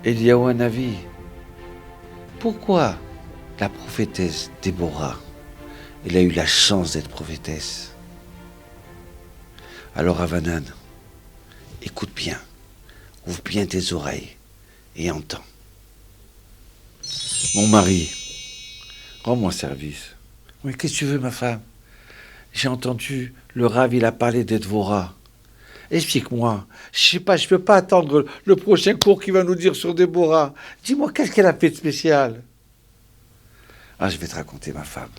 Eliyahu Hanavi. Pourquoi la prophétesse Déborah, elle a eu la chance d'être prophétesse? Alors Avanan, écoute bien, ouvre bien tes oreilles et entends. Mon mari, rends-moi service. Oui, qu'est-ce que tu veux, ma femme? J'ai entendu, le Rav, il a parlé de Dvorah. Explique-moi. Je sais pas, je peux pas attendre le prochain cours qu'il va nous dire sur Déborah. Dis-moi, qu'est-ce qu'elle a fait de spécial? Ah, je vais te raconter, ma femme.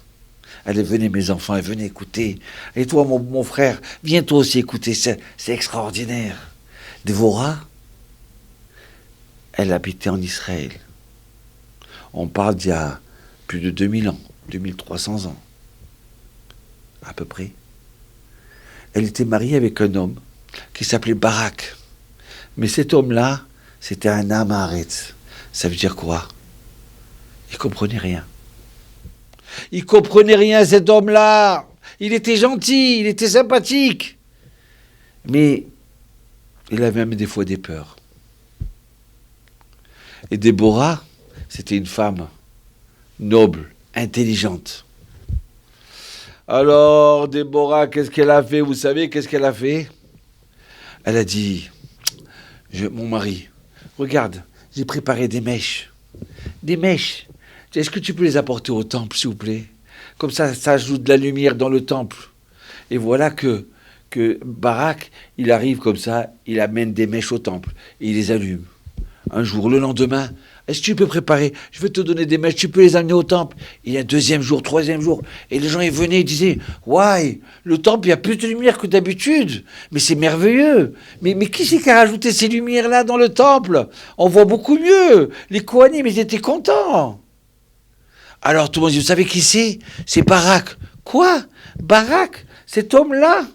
Allez, venez, mes enfants, et venez écouter. Et toi, mon frère, viens toi aussi écouter, c'est extraordinaire. Déborah, elle habitait en Israël. On parle d'il y a plus de 2000 ans, 2300 ans, à peu près. Elle était mariée avec un homme qui s'appelait Barak. Mais cet homme-là, c'était un Amaretz. Ça veut dire quoi? Il comprenait rien. Il comprenait rien, cet homme-là. Il était gentil, il était sympathique. Mais il avait même des fois des peurs. Et Déborah, c'était une femme noble, intelligente. Alors, Déborah, qu'est-ce qu'elle a fait? Vous savez, qu'est-ce qu'elle a fait? Elle a dit, mon mari, regarde, j'ai préparé des mèches. Des mèches. Est-ce que tu peux les apporter au temple, s'il vous plaît? Comme ça ajoute de la lumière dans le temple. Et voilà que Barak, il arrive comme ça, il amène des mèches au temple, et il les allume. Un jour, le lendemain, est-ce que tu peux préparer? Je vais te donner des mèches, tu peux les amener au temple. Il y a un deuxième jour, troisième jour, et les gens ils venaient, ils disaient, ouais, le temple, il y a plus de lumière que d'habitude, mais c'est merveilleux. Mais qui c'est qui a rajouté ces lumières-là dans le temple? On voit beaucoup mieux. Les Kohanim, ils étaient contents. Alors tout le monde dit, vous savez qui c'est? C'est Barak. Quoi? Barak? Cet homme-là?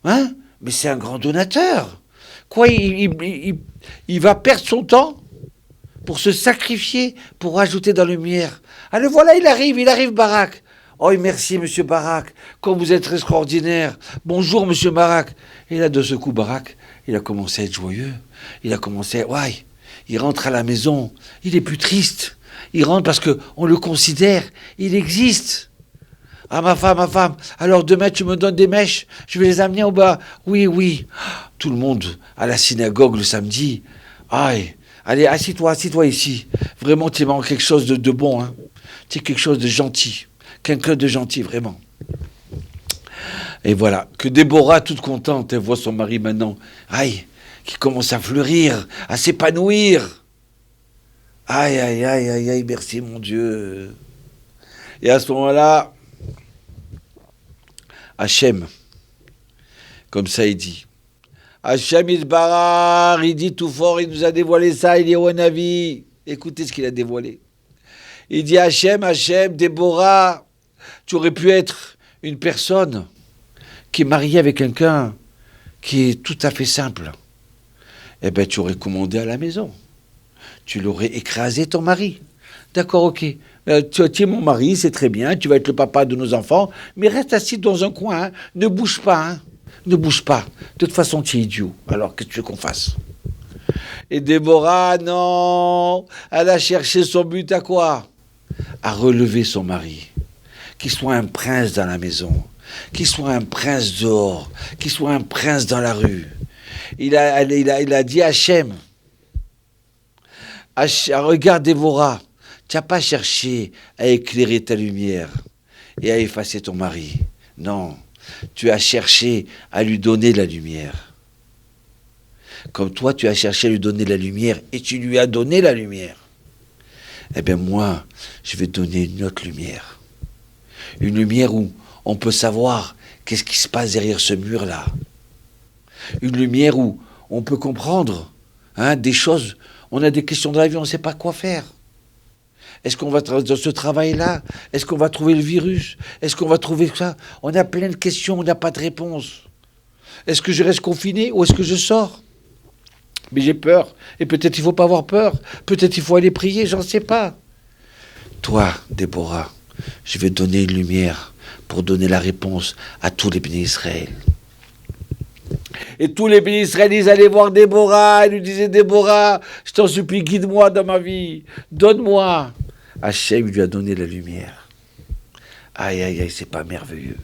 Hein? Mais c'est un grand donateur. Quoi, il va perdre son temps pour se sacrifier, pour rajouter dans la lumière. Alors voilà, il arrive Barak. Oh, merci, monsieur Barak, comme vous êtes extraordinaire. Bonjour, monsieur Barak. Et là, de ce coup, Barak, il a commencé à être joyeux. Il a commencé à... Ouais, il rentre à la maison. Il est plus triste. Il rentre parce qu'on le considère. Il existe. Ah, ma femme, alors demain tu me donnes des mèches, je vais les amener au bas. Oui. Tout le monde à la synagogue le samedi. Aïe, allez, assis-toi ici. Vraiment, tu es quelque chose de bon. Hein. Tu es quelque chose de gentil. Quelqu'un de gentil, vraiment. Et voilà, que Déborah, toute contente, elle voit son mari maintenant, aïe, qui commence à fleurir, à s'épanouir. Aïe, merci mon Dieu. Et à ce moment-là, Hachem, comme ça il dit. Hachem Yitbarach, il dit tout fort, il nous a dévoilé ça, il est au Navi. Écoutez ce qu'il a dévoilé. Il dit Hachem, Déborah, tu aurais pu être une personne qui est mariée avec quelqu'un qui est tout à fait simple. Eh bien, tu aurais commandé à la maison. Tu l'aurais écrasé, ton mari. D'accord, ok. Tu es mon mari, c'est très bien, tu vas être le papa de nos enfants, mais reste assis dans un coin, hein. Ne bouge pas, hein. Ne bouge pas. De toute façon, tu es idiot. Alors, qu'est-ce que tu veux qu'on fasse? Et Déborah, non, elle a cherché son but à quoi? À relever son mari. Qu'il soit un prince dans la maison, qu'il soit un prince dehors, qu'il soit un prince dans la rue. Il a dit à Hachem, regarde Déborah, tu n'as pas cherché à éclairer ta lumière et à effacer ton mari. Non, tu as cherché à lui donner la lumière. Comme toi, tu as cherché à lui donner la lumière et tu lui as donné la lumière. Eh bien moi, je vais te donner une autre lumière. Une lumière où on peut savoir qu'est-ce qui se passe derrière ce mur-là. Une lumière où on peut comprendre des choses. On a des questions de la vie, on ne sait pas quoi faire. Est-ce qu'on va dans ce travail-là? Est-ce qu'on va trouver le virus? Est-ce qu'on va trouver ça? On a plein de questions, on n'a pas de réponse. Est-ce que je reste confiné ou est-ce que je sors? Mais j'ai peur. Et peut-être il ne faut pas avoir peur. Peut-être il faut aller prier, j'en sais pas. Toi, Déborah, je vais te donner une lumière pour donner la réponse à tous les bénis Israël. Et tous les pays israéliens allaient voir Déborah, et lui disaient, Déborah, je t'en supplie, guide-moi dans ma vie, donne-moi. Hachem lui a donné la lumière. Aïe, aïe, aïe, c'est pas merveilleux.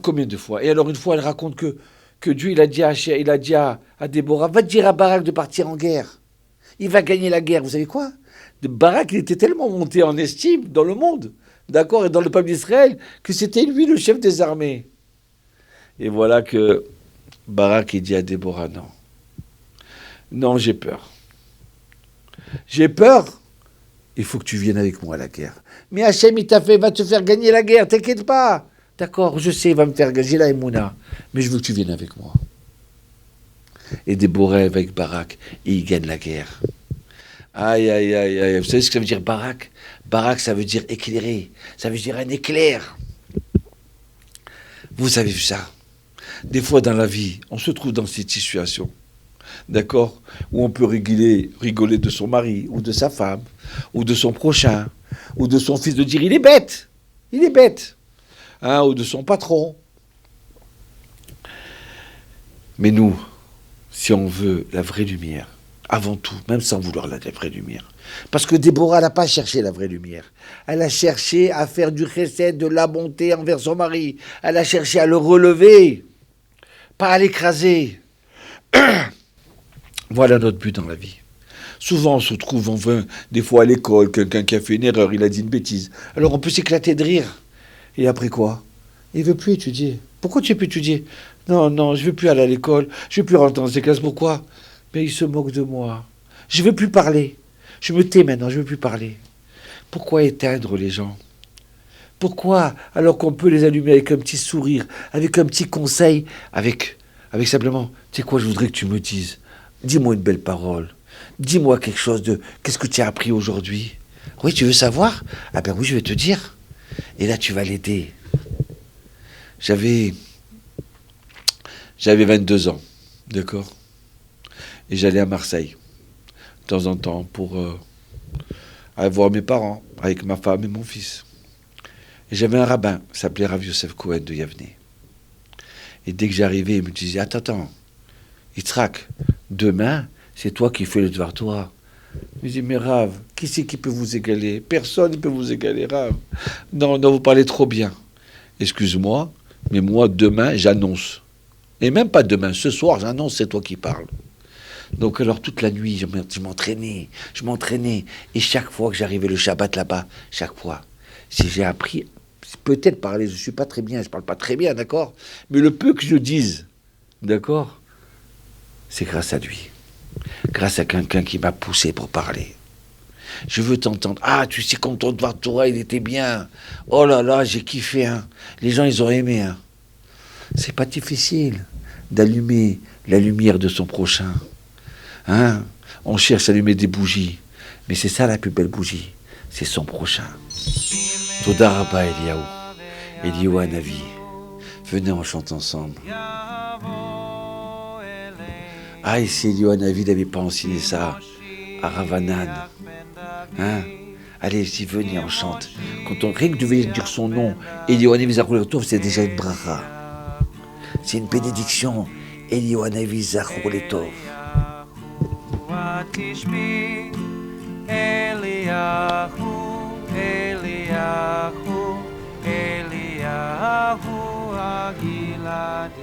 Combien de fois? Et alors une fois, elle raconte que Dieu, il a dit à Déborah, va dire à Barak de partir en guerre. Il va gagner la guerre. Vous savez quoi? Barak, il était tellement monté en estime dans le monde, d'accord, et dans le peuple d'Israël, que c'était lui le chef des armées. Et voilà que Barak, il dit à Déborah, non. Non, j'ai peur. J'ai peur. Il faut que tu viennes avec moi à la guerre. Mais Hachem, va te faire gagner la guerre, t'inquiète pas. D'accord, je sais, il va me faire gagner la Emouna. Mais je veux que tu viennes avec moi. Et Déborah avec Barak, et ils gagnent la guerre. Aïe, aïe, aïe, aïe. Vous savez ce que ça veut dire Barak? Barak, ça veut dire éclairé. Ça veut dire un éclair. Vous avez vu ça? Des fois dans la vie, on se trouve dans cette situation, d'accord, où on peut rigoler de son mari, ou de sa femme, ou de son prochain, ou de son fils, de dire il est bête, hein, ou de son patron. Mais nous, si on veut la vraie lumière, avant tout, même sans vouloir la vraie lumière, parce que Déborah n'a pas cherché la vraie lumière. Elle a cherché à faire du chesed, de la bonté envers son mari. Elle a cherché à le relever, pas à l'écraser. Voilà notre but dans la vie. Souvent, on se trouve, des fois à l'école, quelqu'un qui a fait une erreur, il a dit une bêtise. Alors on peut s'éclater de rire. Et après quoi? Il ne veut plus étudier. Pourquoi tu ne veux plus étudier? Non, non, je ne veux plus aller à l'école, je ne veux plus rentrer dans ces classes. Pourquoi? Mais il se moque de moi. Je ne veux plus parler. Je me tais maintenant, je ne veux plus parler. Pourquoi éteindre les gens? Pourquoi, alors qu'on peut les allumer avec un petit sourire, avec un petit conseil, avec simplement, tu sais quoi, je voudrais que tu me dises, dis-moi une belle parole, dis-moi quelque chose de, qu'est-ce que tu as appris aujourd'hui? Oui, tu veux savoir? Ah ben oui, je vais te dire. Et là, tu vas l'aider. J'avais 22 ans, d'accord? Et j'allais à Marseille, de temps en temps, pour aller voir mes parents, avec ma femme et mon fils. Et j'avais un rabbin, il s'appelait Rav Yosef Cohen de Yavneh. Et dès que j'arrivais, il me disait, attends, Yitzhak, demain, c'est toi qui fais le devoir Torah. Je me dis, mais Rav, qui c'est qui peut vous égaler? Personne ne peut vous égaler, Rav. Non, non, vous parlez trop bien. Excuse-moi, mais moi, demain, j'annonce. Et même pas demain, ce soir, j'annonce, c'est toi qui parles. Donc alors, toute la nuit, je m'entraînais. Et chaque fois que j'arrivais le Shabbat là-bas, chaque fois, si j'ai appris, peut-être parler, je ne suis pas très bien, je ne parle pas très bien, d'accord? Mais le peu que je dise, d'accord? C'est grâce à lui. Grâce à quelqu'un qui m'a poussé pour parler. Je veux t'entendre. Ah, tu sais, comme ton devoir Torah, il était bien. Oh là là, j'ai kiffé, hein. Les gens, ils ont aimé, hein. C'est pas difficile d'allumer la lumière de son prochain. Hein? On cherche à allumer des bougies. Mais c'est ça la plus belle bougie. C'est son prochain. Toda Rabba Eliyahu Hanavi. Venez, on chante ensemble. Ah, et si Eliyahu Hanavi n'avait pas enseigné ça à Ravanan, hein? Allez, si venez, on chante. Quand on rien que devait dire son nom, Eliyahu Hanavi Zachor Letov, c'est déjà une bracha. C'est une bénédiction. Eliyahu Hanavi Zachor Letov. Eliyahu Agiladi.